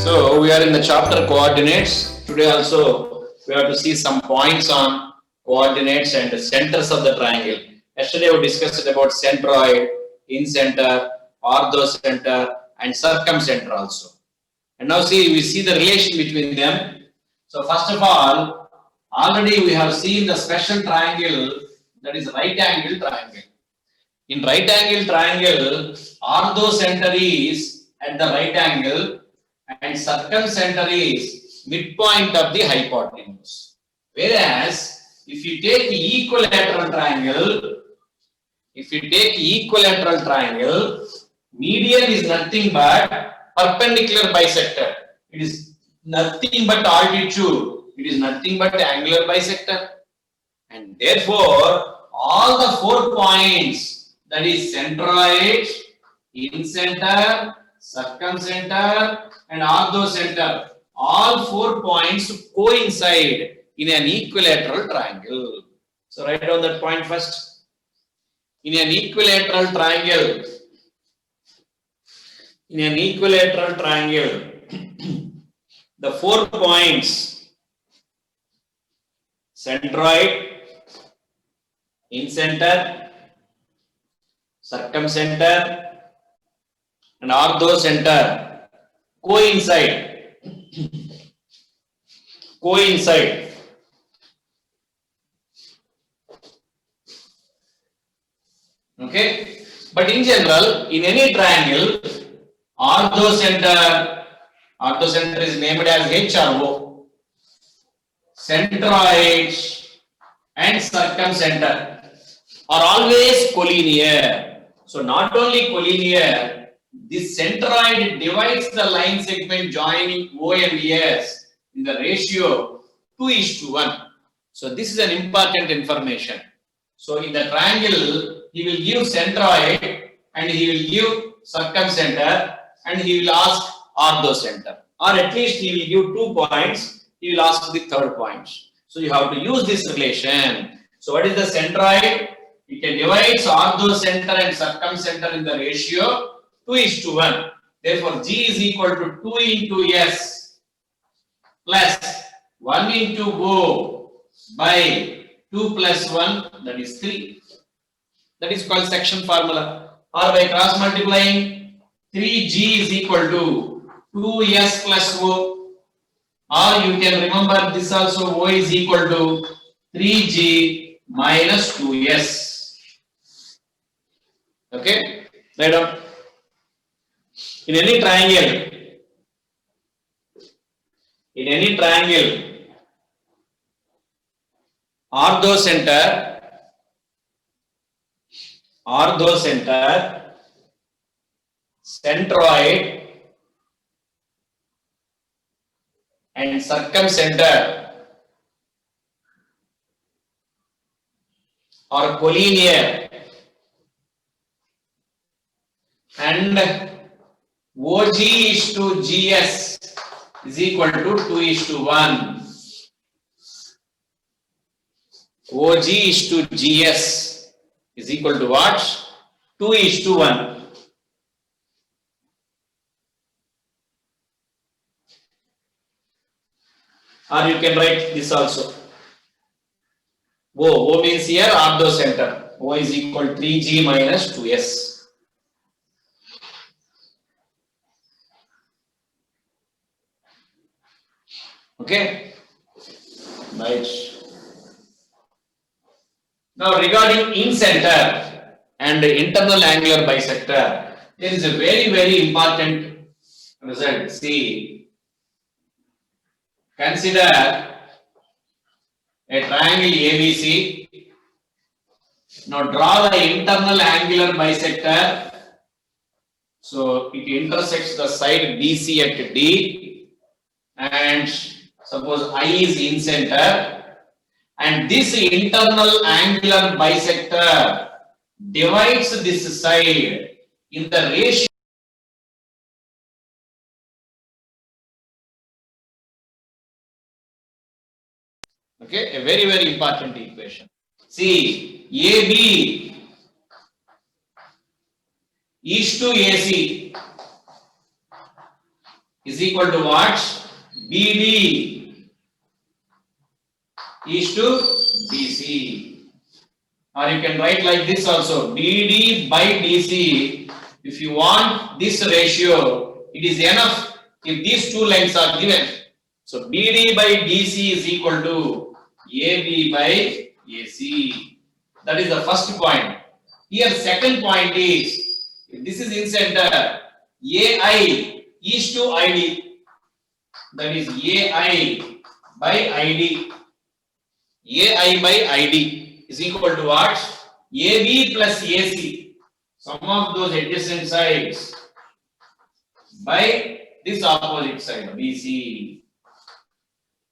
So we are in the chapter coordinates. Today also we have to see some points on coordinates and centers of the triangle. Yesterday we discussed about centroid, incenter, orthocenter and circumcenter also. And now we see the relation between them. So first of all, already we have seen the special triangle, that is right angle triangle. In right angle triangle, orthocenter is at the right angle and circumcenter is midpoint of the hypotenuse. Whereas if you take equilateral triangle, median is nothing but perpendicular bisector. It is nothing but altitude. It is nothing but angular bisector. And therefore, all the 4 points, that is centroid, incenter, circumcenter and orthocenter, all 4 points coincide in an equilateral triangle. So write down that point first. In an equilateral triangle, the 4 points, centroid, incenter, circumcenter and orthocenter coincide. Okay, but in general, in any triangle, orthocenter is named as HRO, centroid and circumcenter are always collinear. So not only collinear, this centroid divides the line segment joining O and S in the ratio 2:1. So this is an important information. So in the triangle, he will give centroid and he will give circumcenter and he will ask orthocenter, or at least he will give 2 points, he will ask the third point. So you have to use this relation. So what is the centroid? You can divide orthocenter and circumcenter in the ratio 2:1. Therefore, G is equal to 2 into S plus 1 into O by 2 plus 1, that is 3. That is called section formula. Or by cross multiplying, 3G is equal to 2S plus O. Or you can remember this also, O is equal to 3G minus 2S. Okay, write down. In any triangle, orthocenter, centroid and circumcenter are collinear and OG is to GS is equal to 2:1. OG is to GS is equal to what? 2:1. Or you can write this also. O means here orthocenter. O is equal to 3G minus 2S. Okay, right. Now regarding incenter and internal angular bisector, there is a very, very important result. See, consider a triangle ABC. Now draw the internal angular bisector. So it intersects the side BC at D, and suppose I is incenter, and this internal angular bisector divides this side in the ratio. Okay, a very, very important equation. See, AB is to AC is equal to what? BD is to BC. Or you can write like this also, BD by DC. If you want this ratio, it is enough if these two lengths are given. So BD by DC is equal to AB by AC. That is the first point. Here second point is, if this is in center, AI is to ID. That is AI by ID. AI by ID is equal to what? AB plus AC. Sum of those adjacent sides by this opposite side, BC.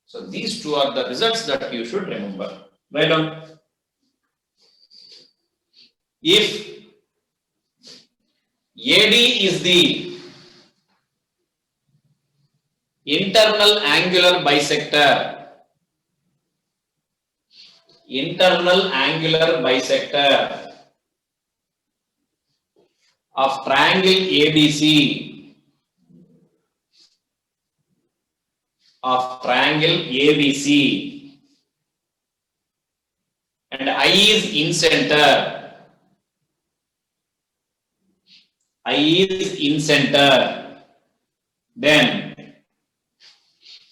So these two are the results that you should remember. Write down. If AD is the internal angular bisector of triangle ABC and I is in center. Then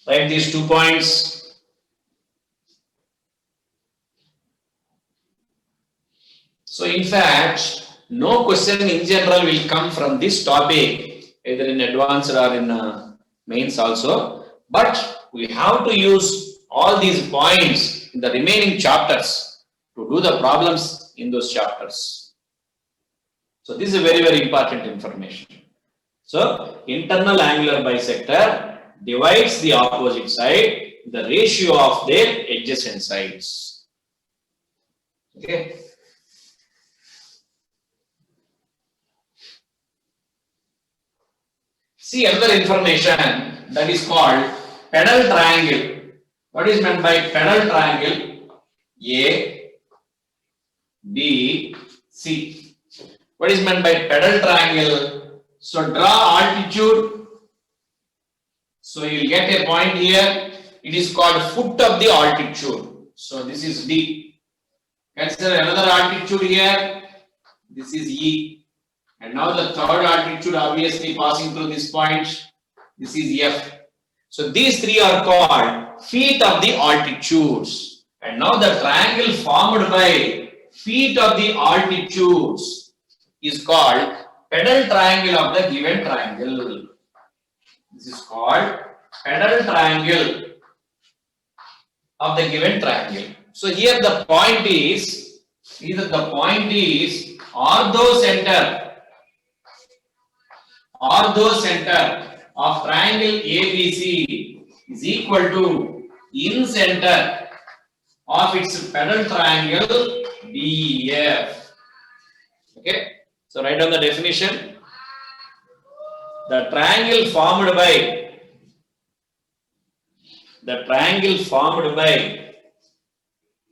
write these 2 points. So in fact, no question in general will come from this topic, either in advanced or in mains also. But we have to use all these points in the remaining chapters to do the problems in those chapters. So this is very, very important information. So internal angular bisector divides the opposite side, the ratio of their adjacent sides. Okay. See another information that is called pedal triangle. What is meant by pedal triangle? A, B, C. What is meant by pedal triangle? So draw altitude. So you will get a point here. It is called foot of the altitude. So this is D. Consider another altitude here. This is E. And now the third altitude obviously passing through this point. This is F. So these three are called feet of the altitudes. And now the triangle formed by feet of the altitudes is called pedal triangle of the given triangle. This is called pedal triangle of the given triangle. So here the point is, orthocenter of triangle ABC is equal to in center of its pedal triangle DEF. Okay, so write down the definition. The triangle formed by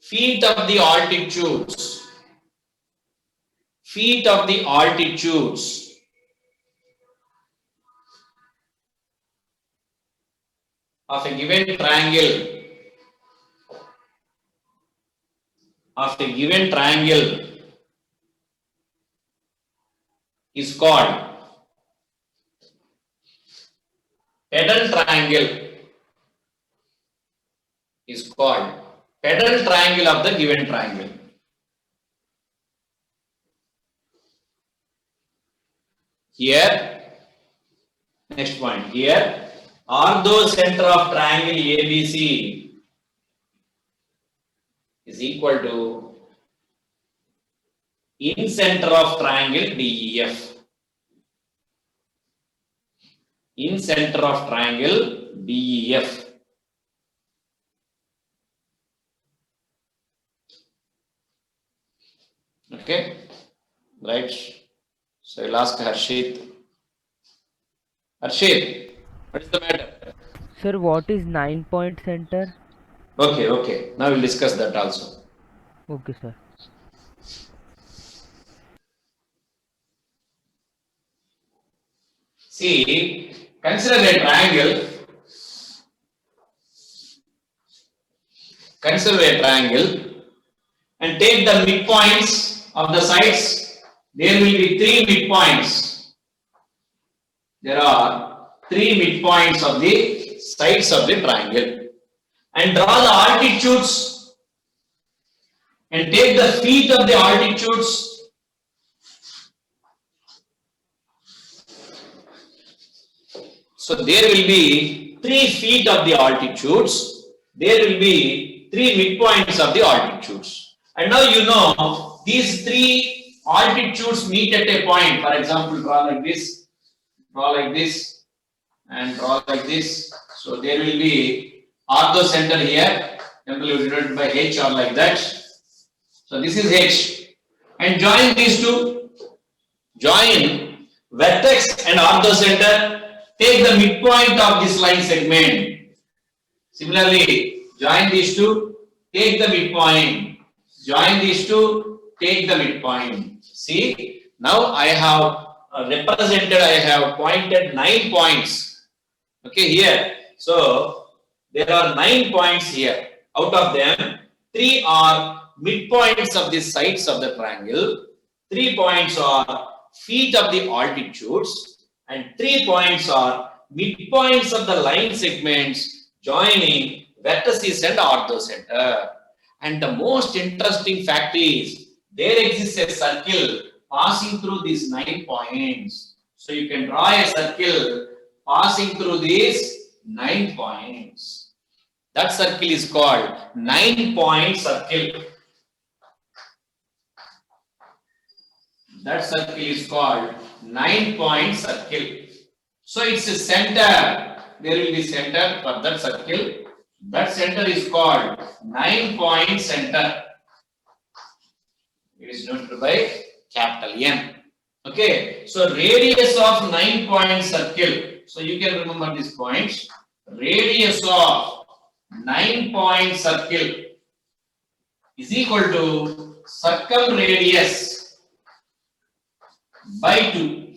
feet of the altitudes of a given triangle is called pedal triangle of the given triangle. Here, next point here, orthocenter of triangle ABC is equal to in center of triangle DEF. In center of triangle DEF. Okay, right. So I'll ask Harshit. Harshit, what is the matter? Sir, what is 9-point center? Okay. Now we'll discuss that also. Okay, sir. See, Consider a triangle. Consider a triangle and take the midpoints of the sides. There will be 3 midpoints. There are 3 midpoints of the sides of the triangle. And draw the altitudes and take the feet of the altitudes. So there will be 3 feet of the altitudes. There will be 3 midpoints of the altitudes. And now you know these 3 altitudes meet at a point. For example, draw like this, and draw like this. So there will be orthocenter here. Example, you denoted by H or like that. So this is H. And join these two. Join vertex and orthocenter. Take the midpoint of this line segment. Similarly, join these two, take the midpoint. Join these two, take the midpoint. See, now I have represented, I have pointed 9 points. Okay, here. So, there are 9 points here. Out of them, 3 are midpoints of the sides of the triangle. 3 points are feet of the altitudes. And 3 points are midpoints of the line segments joining vertices and orthocenter. And the most interesting fact is there exists a circle passing through these 9 points. So you can draw a circle passing through these 9 points. That circle is called 9-point circle. That circle is called 9-point circle. So it's a center. There will be center for that circle. That center is called 9-point center. It is denoted by capital N. Okay. So radius of 9-point circle. So you can remember this point. Radius of 9-point circle is equal to circumradius by 2.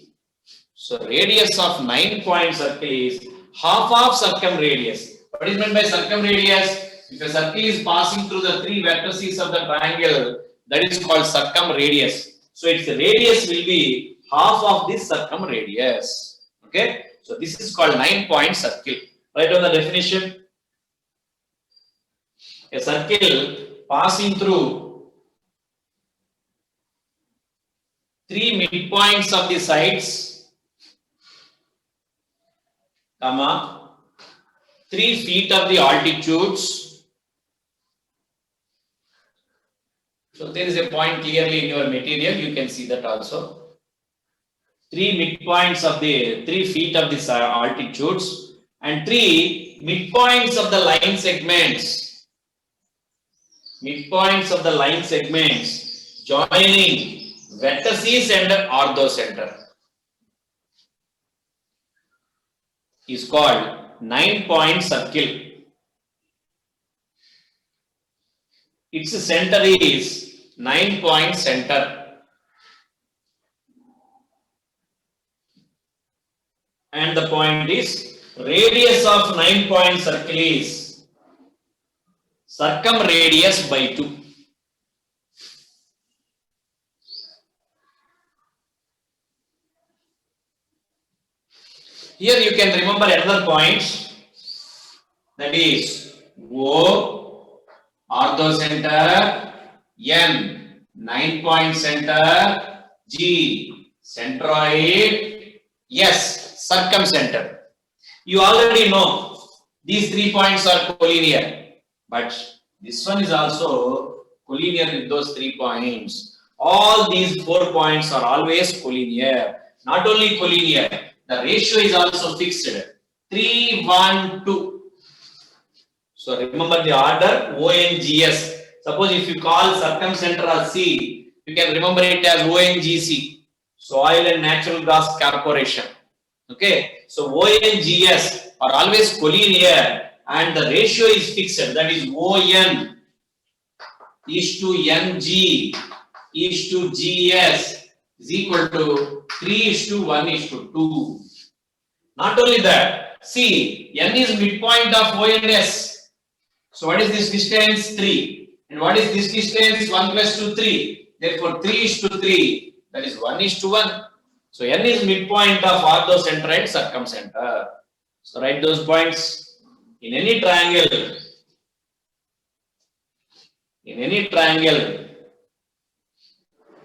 So radius of 9-point circle is half of circumradius. What is meant by circumradius? If a circle is passing through the 3 vertices of the triangle, that is called circumradius. So its radius will be half of this circumradius. Okay. So this is called 9-point circle. Write down the definition. A circle passing through 3 midpoints of the sides, comma, 3 feet of the altitudes. So there is a point clearly in your material, you can see that also. 3 midpoints of the 3 feet of the altitudes and 3 midpoints of the line segments. Midpoints of the line segments joining vertices and orthocenter is called 9-point circle. Its center is 9-point center. And the point is radius of 9-point circle is circumradius by 2. Here you can remember another point, that is O, orthocenter, N, 9-point center, G, centroid, S, circumcenter. You already know these 3 points are collinear, but this one is also collinear with those 3 points. All these 4 points are always collinear. Not only collinear, the ratio is also fixed. 3, 1, 2. So remember the order ONGS. Suppose if you call circumcenter as C, you can remember it as ONGC, Soil and Natural Gas Corporation. Okay, so ONGS are always collinear and the ratio is fixed. That is ON is to NG is to GS is equal to 3 is to 1 is to 2. Not only that, see, n is midpoint of O and S. So what is this distance? 3. And what is this distance? 1 plus 2, 3. Therefore, 3 is to 3. That is 1 is to 1. So n is midpoint of orthocenter and circumcenter. So write those points. In any triangle,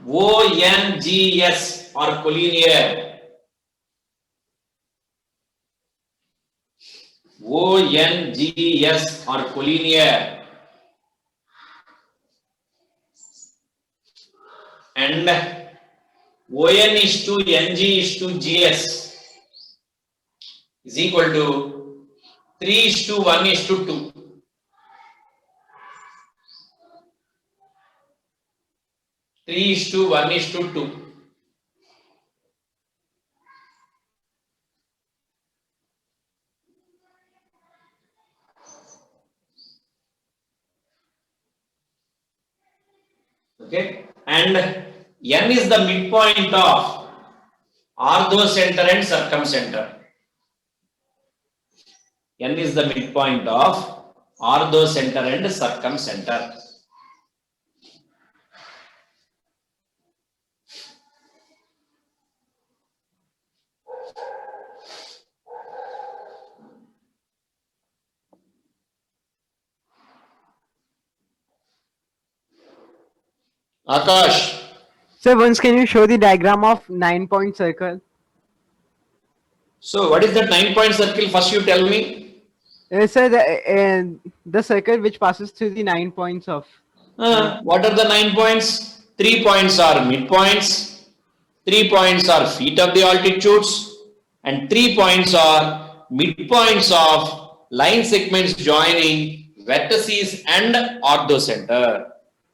ONGS are collinear. ONGS are collinear. And ON is to NG is to GS is equal to 3 is to 1 is to 2. Three is to 1 is to 2. Okay, and n is the midpoint of orthocenter and circumcenter. N is the midpoint of orthocenter and circumcenter. Akash. Sir, once can you show the diagram of 9-point circle? So what is that 9-point circle? First you tell me. Sir, the circle which passes through the 9 points of. What are the 9 points? 3 points are midpoints, 3 points are feet of the altitudes, and 3 points are midpoints of line segments joining vertices and orthocenter.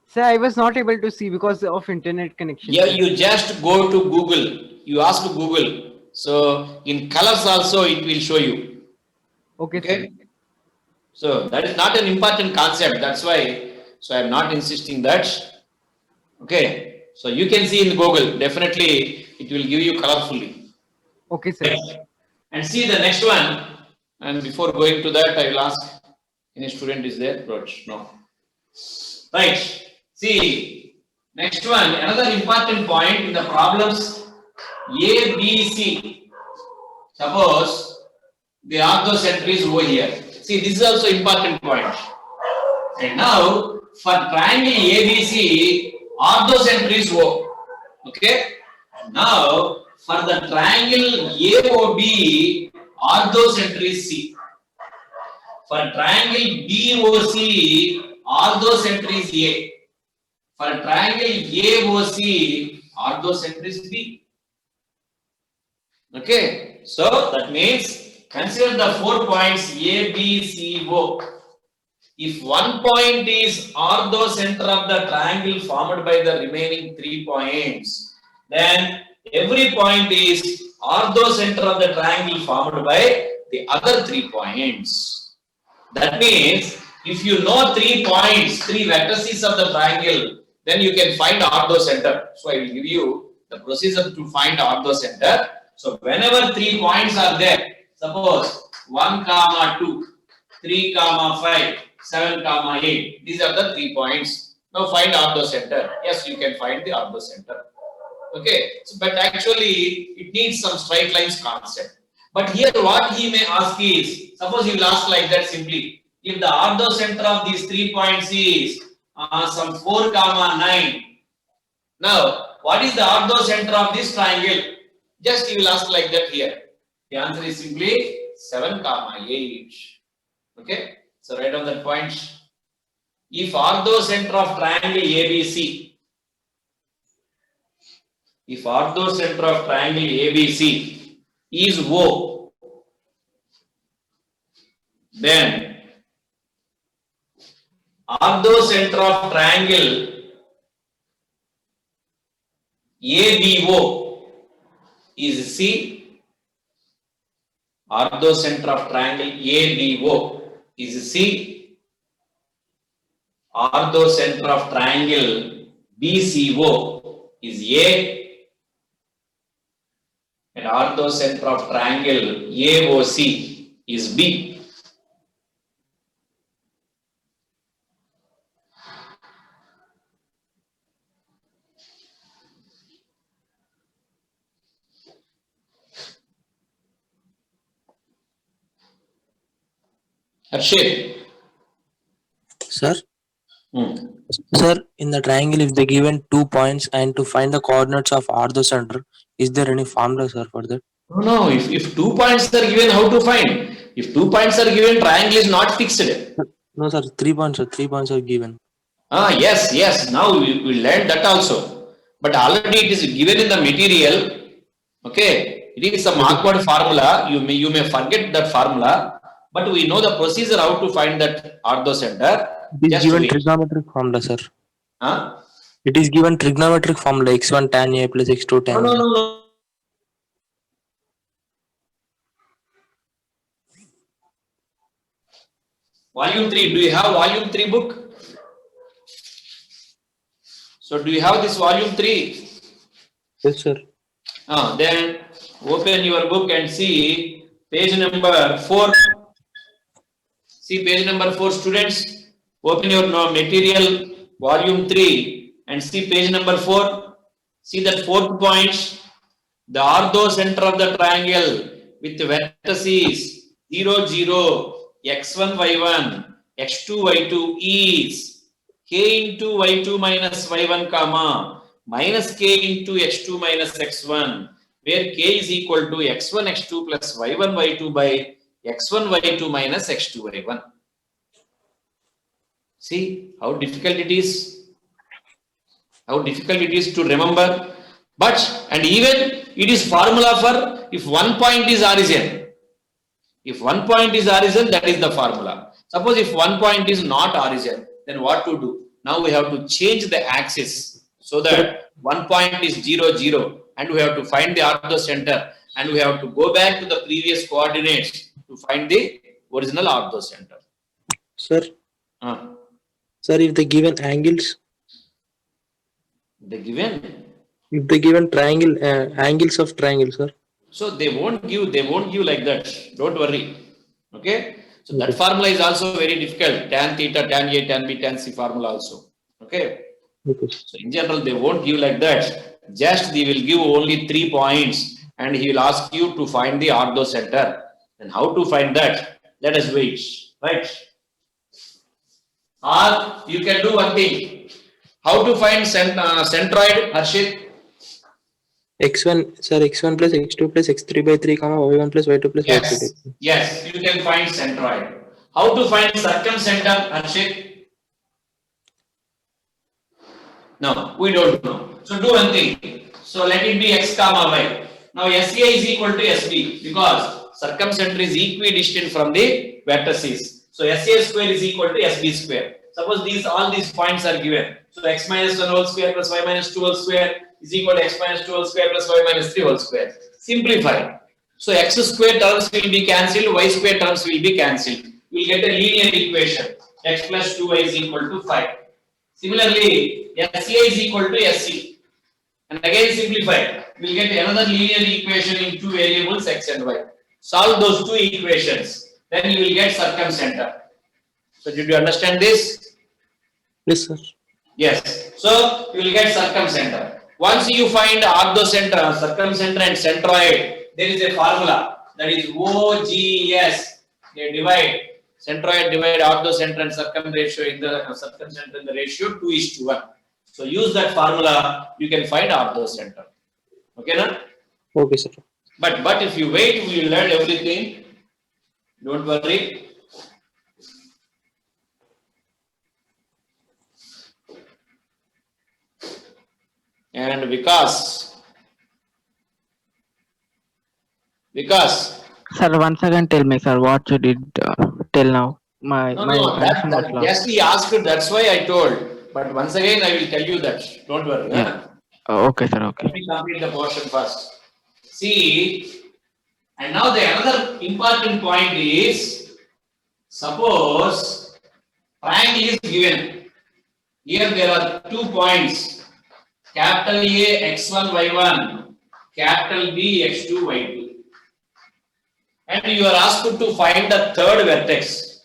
Sir, I was not able to see because of internet connection. Yeah, you just go to Google. You ask Google. So in colors also it will show you. Okay. Okay. So that is not an important concept. That's why. So I am not insisting that. Okay. So you can see in Google. Definitely it will give you colorfully. Okay, sir. And see the next one. And before going to that, I will ask, any student is there? No. Right. See, next one, another important point in the problems A, B, C. Suppose the orthocenter is O here. See, this is also important point. And now, for triangle ABC, orthocenter is O. Okay. Now, for the triangle AOB, orthocenter is C. For triangle BOC, orthocenter is A. For triangle AOC, orthocenter is B. Okay, so that means consider the 4 points A, B, C, O. If one point is orthocenter of the triangle formed by the remaining 3 points, then every point is orthocenter of the triangle formed by the other 3 points. That means if you know 3 points, 3 vertices of the triangle, then you can find orthocenter. So I will give you the procedure to find orthocenter. So whenever 3 points are there, suppose 1, 2, 3, 5, 7, 8. These are the 3 points. Now find orthocenter. Yes, you can find the orthocenter. Okay. So, but actually it needs some straight lines concept. But here what he may ask is, suppose he will ask like that simply. If the orthocenter of these 3 points is some 4, 9. Now, what is the orthocenter of this triangle? Just he will ask like that here. The answer is simply 7, 8. Okay. So write down that point. If orthocenter of triangle ABC, if orthocenter of triangle ABC is O, then orthocenter of triangle ABO is C. Orthocenter of triangle ABO is C. Orthocenter of triangle BCO is A. and orthocenter of triangle AOC is B. Harshit. Sir, Hmm. sir, in the triangle, if they given 2 points and to find the coordinates of orthocenter, is there any formula, sir, for that? No, if 2 points are given, how to find? If 2 points are given, triangle is not fixed. No, sir, 3 points, sir. 3 points are given. Yes. Now we learned that also. But already it is given in the material. Okay, it is a Marquardt formula. You may forget that formula, but we know the procedure how to find that orthocenter. It is Just given wait. trigonometric formula, sir. Huh? It is given trigonometric formula x1 tan A plus x2 tan B. No. Volume 3. Do you have volume 3 book? So do you have this volume 3? Yes, sir. Then open your book and see page number 4. See page number 4, students. Open your material volume 3 and see page number 4. See that fourth point. The orthocenter of the triangle with vertices 0, 0, x1, y1, x2, y2 is k into y2 minus y1 comma minus k into x2 minus x1, where k is equal to x1, x2 plus y1, y2 by x1, y2 minus x2, y1. See how difficult it is? How difficult it is to remember? But, and even it is formula for if one point is origin. If one point is origin, that is the formula. Suppose if one point is not origin, then what to do? Now we have to change the axis so that one point is 0, 0, and we have to find the orthocenter, and we have to go back to the previous coordinates to find the original orthocenter. Sir, sir, if they given angles, If they given triangle angles of triangle, sir. So they won't give like that. Don't worry. Okay. So that formula is also very difficult. Tan theta, tan A, tan B, tan C formula also. Okay. Okay. So in general, they won't give like that. Just they will give only 3 points and he will ask you to find the orthocenter. And how to find that? Let us wait. Right. Or you can do one thing. How to find centroid, Harshit? x1, sir, x1 plus x2 plus x3 by 3 comma y1 plus y2 plus y3. Yes, you can find centroid. How to find circumcenter, Harshit? No, we don't know. So do one thing. So let it be x comma y. Now SA is equal to SB because circumcenter is equidistant from the vertices. So SA square is equal to SB square. Suppose all these points are given. So x minus 1 whole square plus y minus 2 whole square is equal to x minus 2 whole square plus y minus 3 whole square. Simplify. So x square terms will be cancelled, y square terms will be cancelled. You will get a linear equation. X plus 2y is equal to 5. Similarly, SCA is equal to SC. And again simplify. You will get another linear equation in two variables x and y. Solve those two equations. Then you will get circumcenter. So did you understand this? Yes, sir. Yes. So you will get circumcenter. Once you find orthocenter, circumcenter and centroid, there is a formula that is OGS. They divide centroid divide orthocenter and circumcenter in the ratio 2:1. So use that formula, you can find orthocenter. Okay, na? Okay, sir. But if you wait, we will learn everything. Don't worry. And Vikas. Sir, once again tell me, sir, what you did till now. My connection was lost. Yes, he asked, that's why I told. But once again, I will tell you that. Don't worry. Yeah. Okay, sir. Okay. Let me complete the portion first. See, and now the another important point is, suppose triangle is given. Here there are 2 points. Capital A x1 y1, capital B x2 y2. And you are asked to find the third vertex.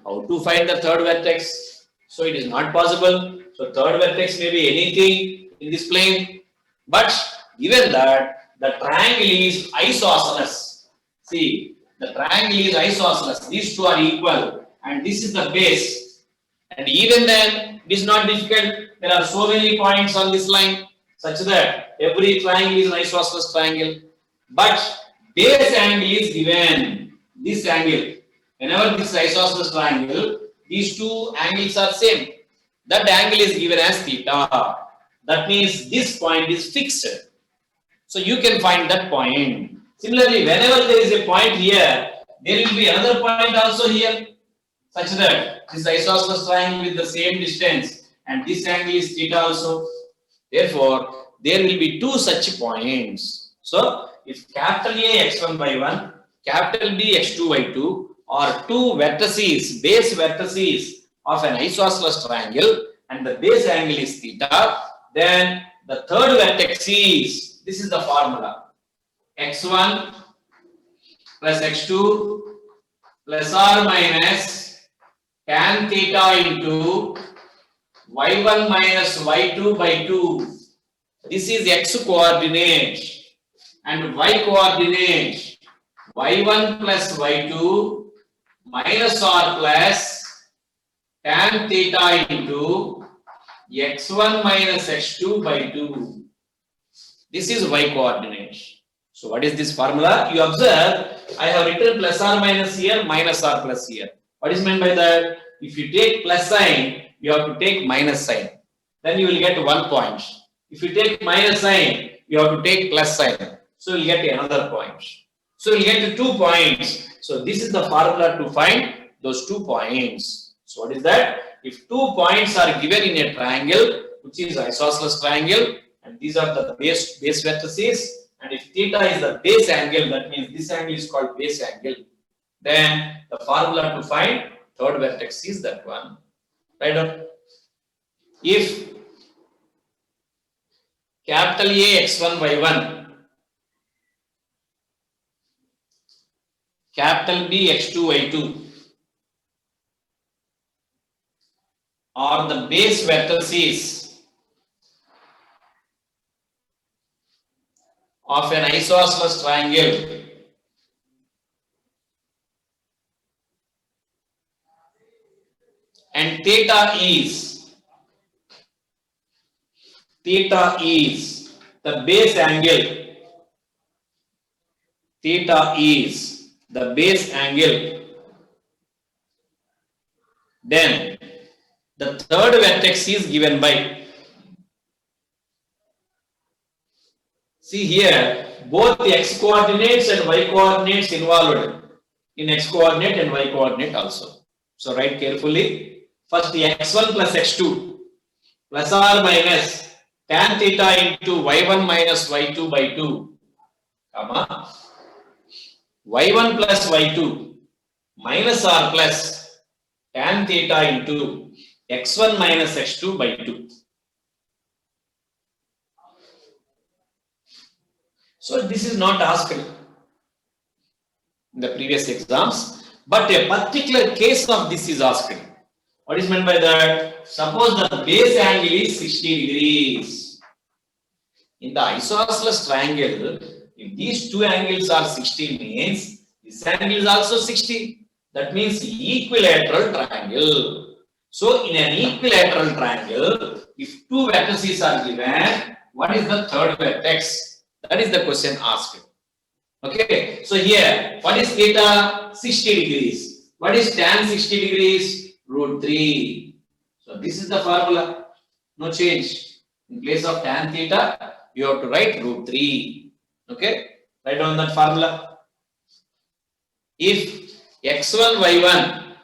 How to find the third vertex? So it is not possible. So third vertex may be anything in this plane. But given that the triangle is isosceles. See, the triangle is isosceles. These two are equal. And this is the base. And even then, it is not difficult. There are so many points on this line such that every triangle is an isosceles triangle. But base angle is given. This angle. Whenever this is isosceles triangle, these two angles are same. That angle is given as theta. That means this point is fixed. So you can find that point. Similarly, whenever there is a point here, there will be another point also here, such that this isosceles triangle with the same distance and this angle is theta also. Therefore, there will be two such points. So, if capital A x1 y1, capital B x2 y2 are two vertices, base vertices of an isosceles triangle and the base angle is theta, then the third vertex is, this is the formula, x1 plus x2 plus or minus tan theta into y1 minus y2 by 2. This is x coordinate and y coordinate. y1 plus y2 minus or plus tan theta into x1 minus x2 by 2. This is y coordinate. So what is this formula? You observe, I have written plus or minus here, minus or plus here. What is meant by that? If you take plus sign, you have to take minus sign. Then you will get 1 point. If you take minus sign, you have to take plus sign. So you will get another point. So you will get 2 points. So this is the formula to find those 2 points. So what is that? If 2 points are given in a triangle, which is isosceles triangle, and these are the base vertices, and if theta is the base angle, that means this angle is called base angle, then the formula to find third vertex is that one. Right on. If capital A x1 y1, capital B x2 y2 are the base vertices of an isosceles triangle, and theta is the base angle, theta is the base angle, then the third vertex is given by, see here, both the x coordinates and y coordinates involved in x coordinate and y coordinate also. So write carefully. First the x1 plus x2 plus or minus tan theta into y1 minus y2 by 2, comma, y1 plus y2 minus or plus tan theta into x1 minus x2 by 2. So this is not asked in the previous exams, but a particular case of this is asked. What is meant by that? Suppose the base angle is 60 degrees. In the isosceles triangle, if these two angles are 60 means this angle is also 60. That means equilateral triangle. So in an equilateral triangle, if two vertices are given, what is the third vertex? That is the question asked. Okay. So here, what is theta? 60 degrees. What is tan 60 degrees? Root 3. So this is the formula. No change. In place of tan theta, you have to write root 3. Okay. Write down that formula. If x1 y1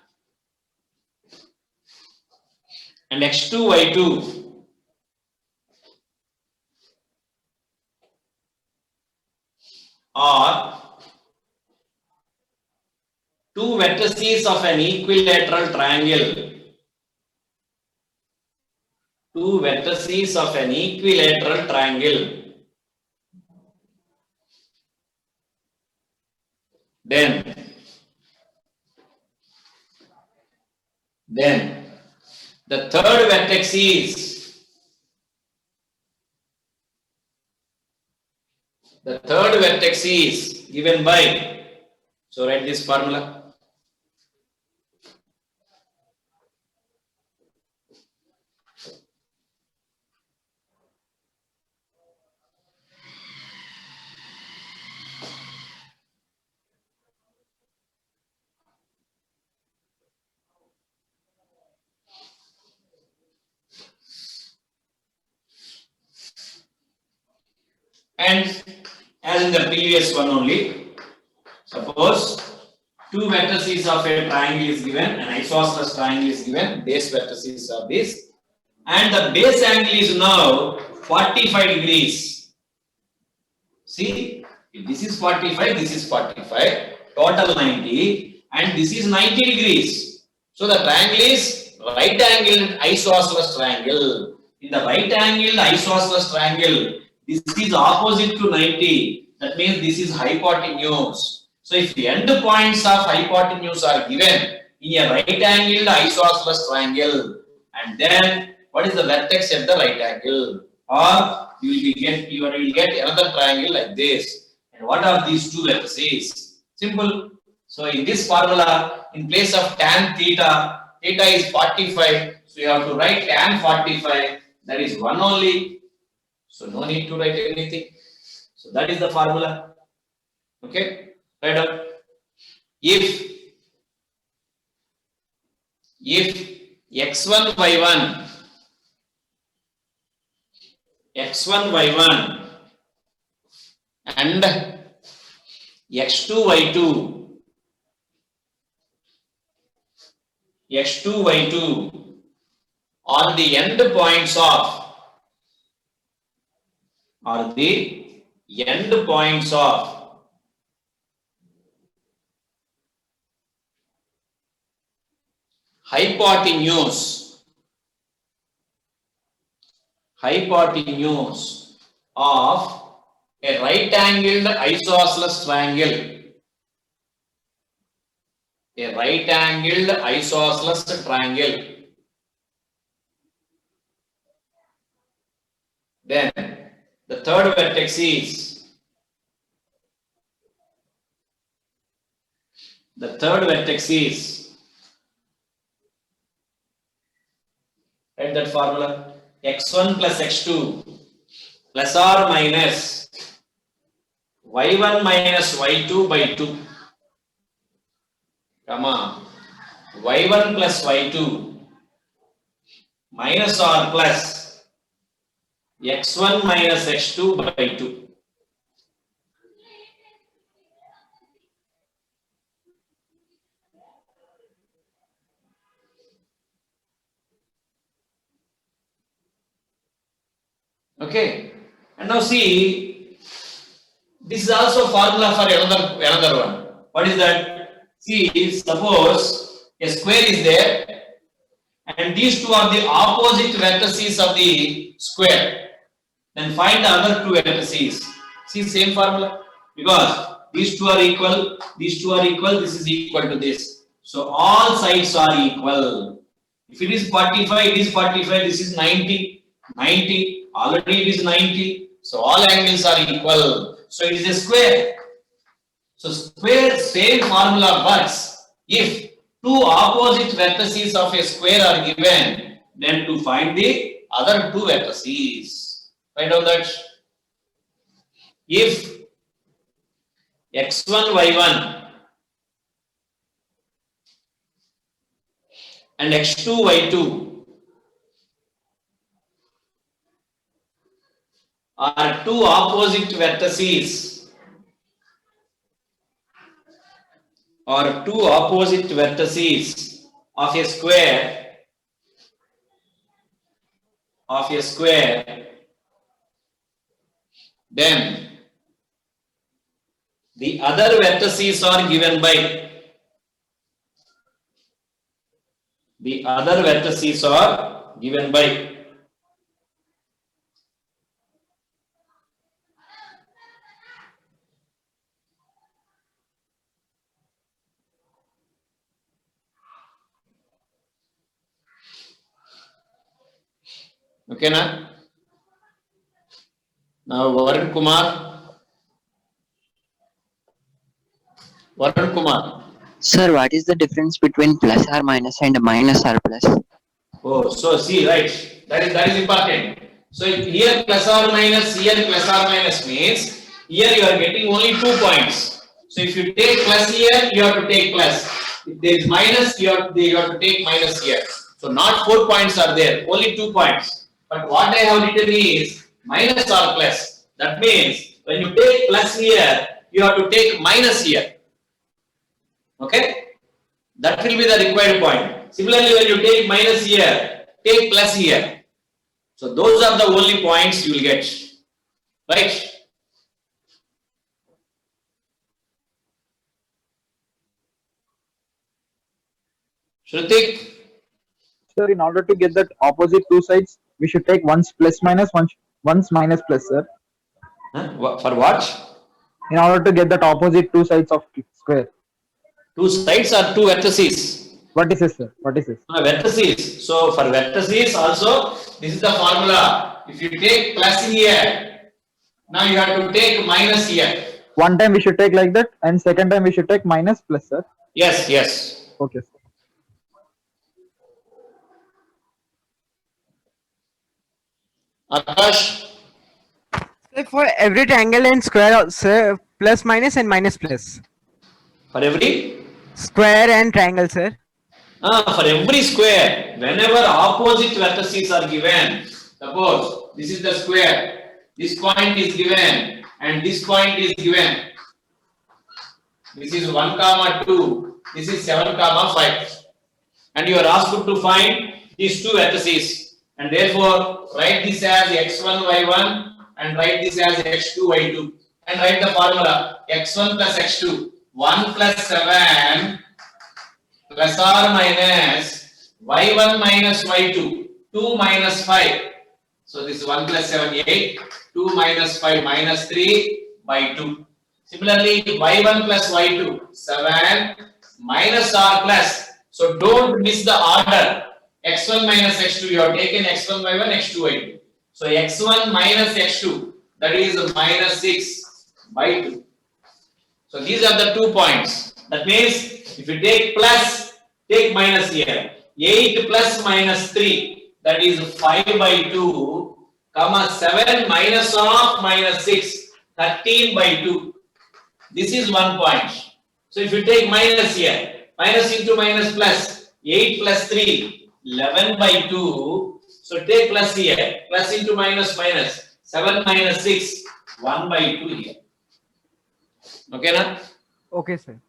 and x2 y2 are two vertices of an equilateral triangle, two vertices of an equilateral triangle, Then the third vertex is given by, so write this formula. And as in the previous one only, suppose two vertices of a triangle is given, an isosceles triangle is given, base vertices are this, and the base angle is now 45 degrees. See, if this is 45, this is 45, total 90, and this is 90 degrees. So the triangle is right angled isosceles triangle. In the right angled isosceles triangle, this is opposite to 90. That means this is hypotenuse. So if the end points of hypotenuse are given in a right angled isosceles triangle, and then what is the vertex at the right angle? Or you will get another triangle like this. And what are these two vertices? Simple. So in this formula, in place of tan theta, theta is 45. So you have to write tan 45. That is 1 only. So no need to write anything. So that is the formula. Okay. Write down. If x1 y1 and x2 y2 are the end points of hypotenuse of a right angled isosceles triangle. A right angled isosceles triangle. Then the third vertex is write that formula, x1 plus x2 plus or minus y1 minus y2 by 2, comma y1 plus y2 minus or plus x1 minus x2 by 2. Okay, and now see, this is also formula for another one. What is that? See, suppose a square is there, and these two are the opposite vertices of the square. Then find the other two vertices. See, same formula, because these two are equal, this is equal to this. So all sides are equal. If it is 45, it is 45, this is 90, already it is 90. So all angles are equal. So it is a square. So square, same formula works if two opposite vertices of a square are given, then to find the other two vertices. Write down that if x1 y1 and x2 y2 are two opposite vertices of a square, then the other vertices are given by Okay, na? Now Varun Kumar. Varun Kumar. Sir, what is the difference between plus or minus and minus or plus? Oh, so see, right. That is important. So here plus or minus, here plus or minus means here you are getting only 2 points. So if you take plus here, you have to take plus. If there is minus, you have to take minus here. So not 4 points are there, only 2 points. But what I have written is minus or plus. That means when you take plus here, you have to take minus here. Okay? That will be the required point. Similarly, when you take minus here, take plus here. So those are the only points you will get. Right? Shrutik? Sir, in order to get that opposite two sides, we should take once plus minus, once minus plus, sir. Huh? For what? In order to get that opposite two sides of square. Two sides are two vertices. What is this, sir? What is this? Vertices. So for vertices also, this is the formula. If you take plus here, now you have to take minus here. One time we should take like that, and second time we should take minus plus, sir. Yes, yes. Okay, sir. Akash? Like for every triangle and square, sir, plus minus and minus plus. For every? Square and triangle, sir. For every square, whenever opposite vertices are given, suppose this is the square, this point is given, and this point is given. This is 1, 2, this is 7, 5. And you are asked to find these two vertices. And therefore, write this as x1, y1 and write this as x2, y2. And write the formula x1 plus x2, 1 plus 7 plus or minus y1 minus y2, 2 minus 5. So this is 1 plus 7, 8, 2 minus 5 minus 3 by 2. Similarly, y1 plus y2, 7 minus or plus. So don't miss the order. x1 minus x2, you have taken x1 y1, x2 y2. So x1 minus x2, that is minus 6 by 2. So these are the 2 points. That means if you take plus, take minus here. 8 plus minus 3, that is 5 by 2, comma 7 minus of minus 6, 13 by 2. This is 1 point. So if you take minus here, minus into minus plus, 8 plus 3, 11 by 2. So take plus here, plus into minus minus, 7 minus 6, 1 by 2 here. Okay, na? Okay, sir.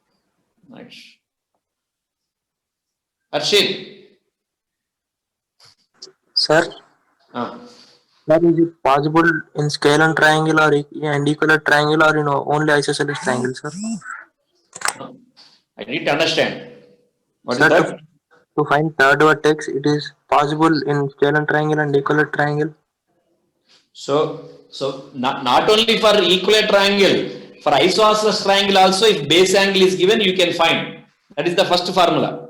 Nice. Harshit. Sir, Ah. sir, is it possible in scale and triangle or and equilateral triangle or only isosceles triangle, sir? I need to understand. What is Sir, that? to find third vertex, it is possible in scale and triangle and equilateral triangle. So not only for equilateral triangle, for isosceles triangle also, if base angle is given, you can find. That is the first formula.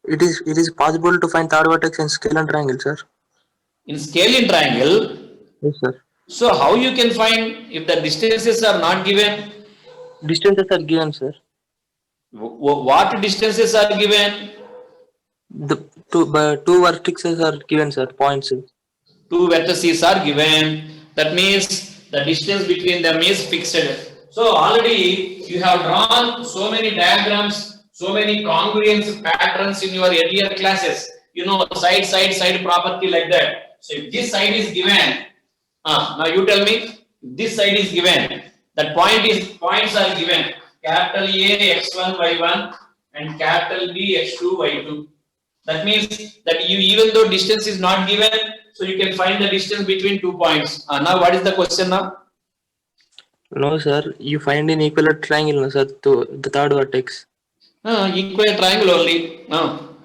It is possible to find third vertex in scale and triangle, sir. In scale in triangle, Yes, sir. so how you can find if the distances are not given? Distances are given, sir. What distances are given? The two vertices are given, sir. Points. 2 vertices are given. That means the distance between them is fixed. So already you have drawn so many diagrams, so many congruence patterns in your earlier classes. You know, side property like that. So if this side is given, now you tell me, if this side is given, that points are given. Capital A x1 y1 and capital B x2 y2. That means that you, even though distance is not given, so you can find the distance between 2 points. Now what is the question now? No, sir. You find in equilateral triangle, no, sir, to the third vertex. Equilateral triangle only. No.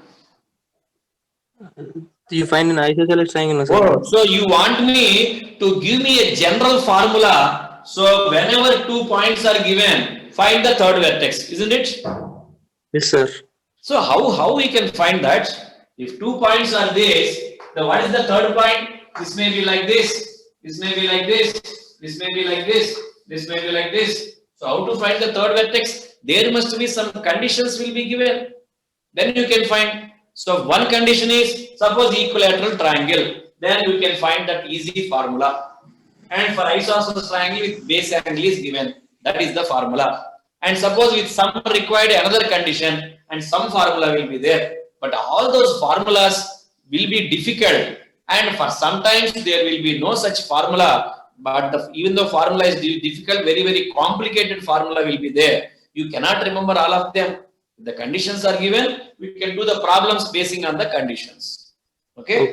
You find in isosceles triangle, no, sir. Oh, so you want me to give me a general formula. So whenever 2 points are given, find the third vertex, isn't it? Yes, sir. So how we can find that? If 2 points are this, Now what is the third point? This may be like this, this may be like this, this may be like this, this may be like this. So how to find the third vertex? There must be some conditions will be given. Then you can find. So one condition is suppose equilateral triangle. Then you can find that easy formula. And for isosceles triangle with base angle is given. That is the formula. And suppose with some required another condition and some formula will be there. But all those formulas will be difficult. And for sometimes there will be no such formula. But even though formula is difficult, very, very complicated formula will be there. You cannot remember all of them. The conditions are given. We can do the problems basing on the conditions. Okay?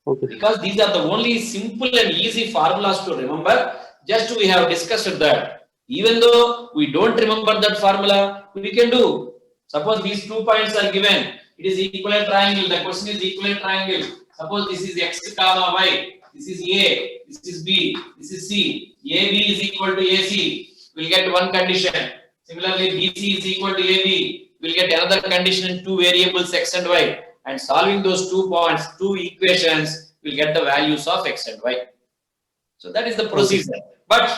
Okay. Because these are the only simple and easy formulas to remember. Just we have discussed that. Even though we don't remember that formula, we can do. Suppose these 2 points are given. It is equivalent triangle. The question is equivalent triangle. Suppose this is x comma y. This is A. This is B. This is C. AB is equal to AC. We'll get one condition. Similarly, BC is equal to AB. We'll get another condition in two variables x and y. And solving those 2 points, 2 equations, we'll get the values of x and y. So that is the procedure. But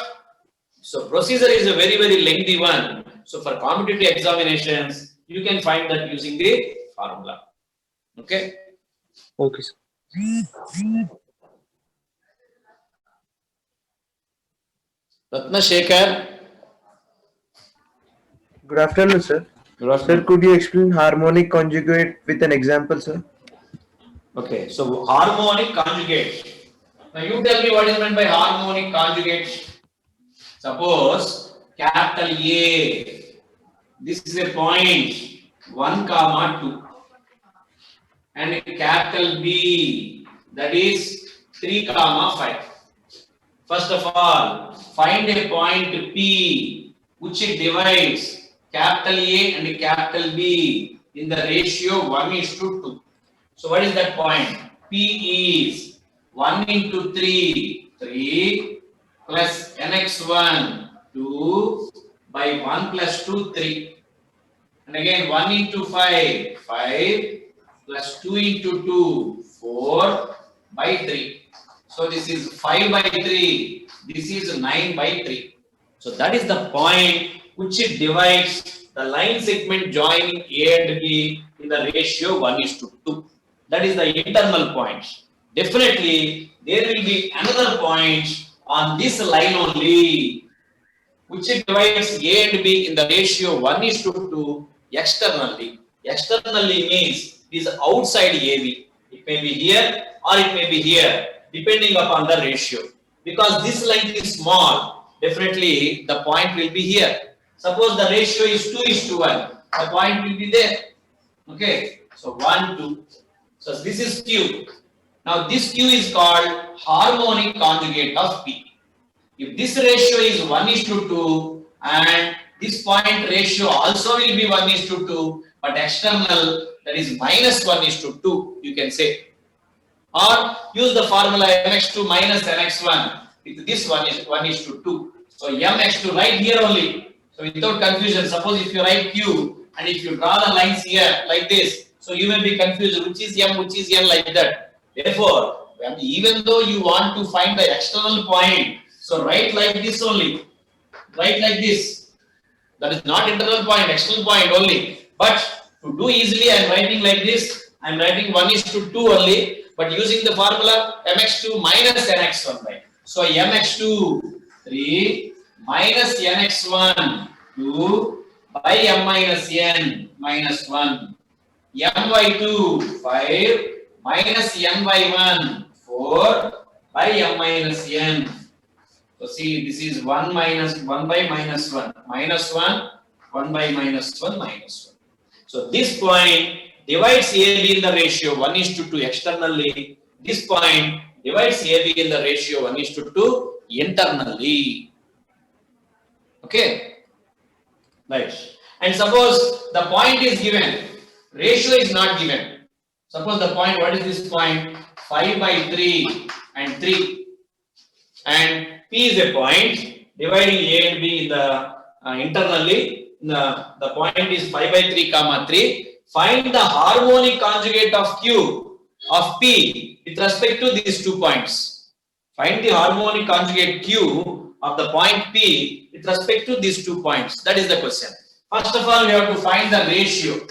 so procedure is a very, very lengthy one. So for competitive examinations, you can find that using the formula. Okay. Okay, sir. Ratna Shekhar. Good afternoon, sir. Good Sir, afternoon. could you explain harmonic conjugate with an example, sir? Okay, so harmonic conjugate. Now you tell me what is meant by harmonic conjugate. Suppose capital A, this is a point 1, 2, and a capital B, that is 3, 5. First of all, find a point P which divides capital A and capital B in the ratio 1:2. So what is that point? P is 1 into 3, 3 plus nx1, 2 by 1 plus 2, 3. And again 1 into 5, 5 plus 2 into 2, 4 by 3. So this is 5 by 3, this is 9 by 3. So that is the point which divides the line segment joining A and B in the ratio 1:2. That is the internal point. Definitely, there will be another point on this line only, which divides A and B in the ratio 1:2 externally. Externally means it is outside AB. It may be here or it may be here, depending upon the ratio. Because this length is small, definitely the point will be here. Suppose the ratio is 2:1, the point will be there. Okay, so 1, 2. So this is Q. Now this Q is called harmonic conjugate of P. If this ratio is 1:2 and this point ratio also will be 1:2, but external, that is minus 1:2, you can say. Or use the formula mx2 minus nx1. If this one is 1:2. So mx2 right here only. So without confusion, suppose if you write Q and if you draw the lines here like this, so you may be confused which is M, which is N like that. Therefore, even though you want to find the external point, so write like this only. Write like this. That is not internal point, external point only. But to do easily, I am writing like this. I am writing 1:2 only, but using the formula mx2 minus nx1 by. So mx2 3 minus nx1 2 by m minus n minus 1. My2 5 minus n by 1 4 by m minus n. So see, this is 1 minus 1 by minus 1 minus 1 1 by minus 1 minus 1. So this point divides AB in the ratio 1:2 externally. This point divides AB in the ratio 1:2 internally. Okay, right. And suppose the point is given, ratio is not given. Suppose the point, what is this point? 5 by 3 and 3. And P is a point dividing A and B in the internally. The point is 5 by 3 comma 3. Find the harmonic conjugate of Q of P with respect to these 2 points. Find the harmonic conjugate Q of the point P with respect to these 2 points. That is the question. First of all, we have to find the ratio.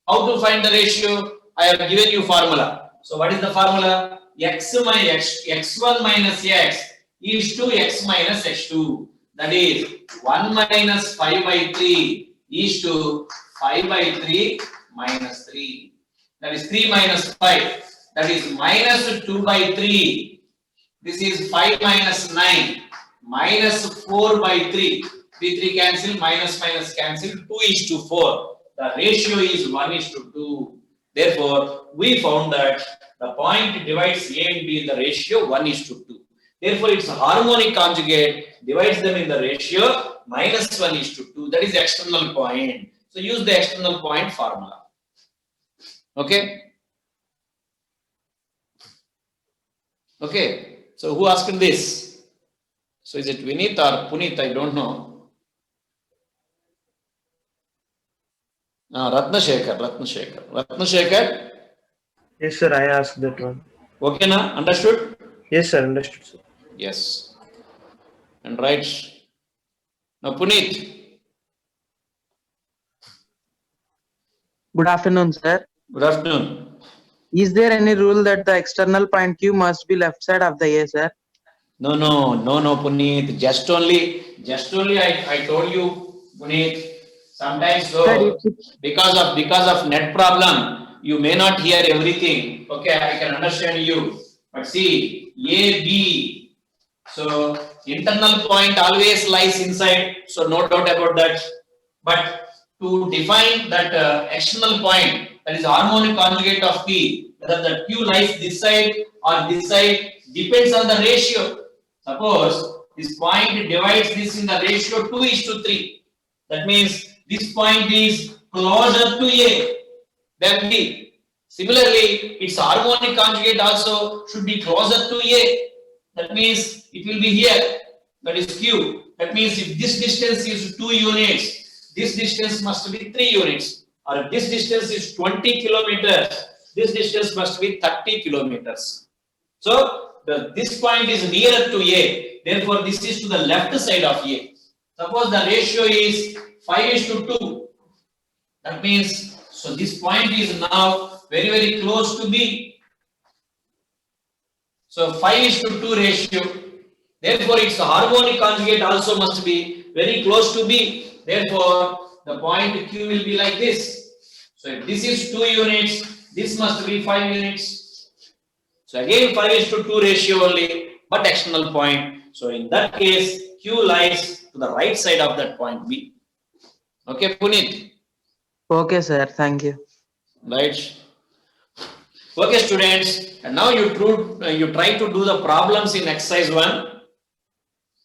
How to find the ratio? I have given you formula. So what is the formula? X1 minus X is to X minus X2. That is 1 minus 5 by 3 is to 5 by 3 minus 3. That is 3 minus 5. That is minus 2 by 3. This is 5 minus 9. Minus 4 by 3. 3 cancel, minus minus cancel. 2 is to 4. The ratio is 1 is to 2. Therefore, we found that the point divides A and B in the ratio 1 is to 2. Therefore, its harmonic conjugate divides them in the ratio minus 1 is to 2. That is the external point. So, use the external point formula. Okay? Okay. So, who asked this? So, is it Vinith or Punit? I don't know. Ratnashekar. Yes, sir. I asked that one. Okay, na? Understood? Yes, sir. Understood, sir. Yes. And right. Now, Punit. Good afternoon, sir. Good afternoon. Is there any rule that the external point Q must be left side of the A, sir? No, Punit. Just only I told you, Punit. Sometimes so Sir, because of net problem, you may not hear everything. Okay, I can understand you. But see, A, B. So internal point always lies inside. So no doubt about that. But to define that external point, that is harmonic conjugate of P, whether the Q lies this side or this side, depends on the ratio. Suppose this point divides this in the ratio 2 is to 3. That means this point is closer to A than B. Similarly, its harmonic conjugate also should be closer to A. That means it will be here. That is Q. That means if this distance is 2 units, this distance must be 3 units. Or if this distance is 20 kilometers, this distance must be 30 kilometers. So, this point is nearer to A. Therefore, this is to the left side of A. Suppose the ratio is 5 is to 2. That means, so this point is now very, very close to B. So 5 is to 2 ratio. Therefore, its harmonic conjugate also must be very close to B. Therefore, the point Q will be like this. So if this is 2 units, this must be 5 units. So again 5 is to 2 ratio only, but external point. So in that case, Q lies to the right side of that point B. Okay, Punit? Okay, sir. Thank you. Right. Okay, students. And now you try to do the problems in exercise 1.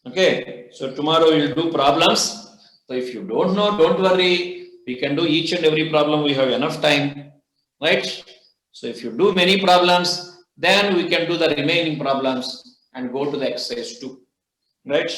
Okay. So tomorrow we'll do problems. So if you don't know, don't worry. We can do each and every problem. We have enough time. Right. So if you do many problems, then we can do the remaining problems and go to the exercise 2. Right.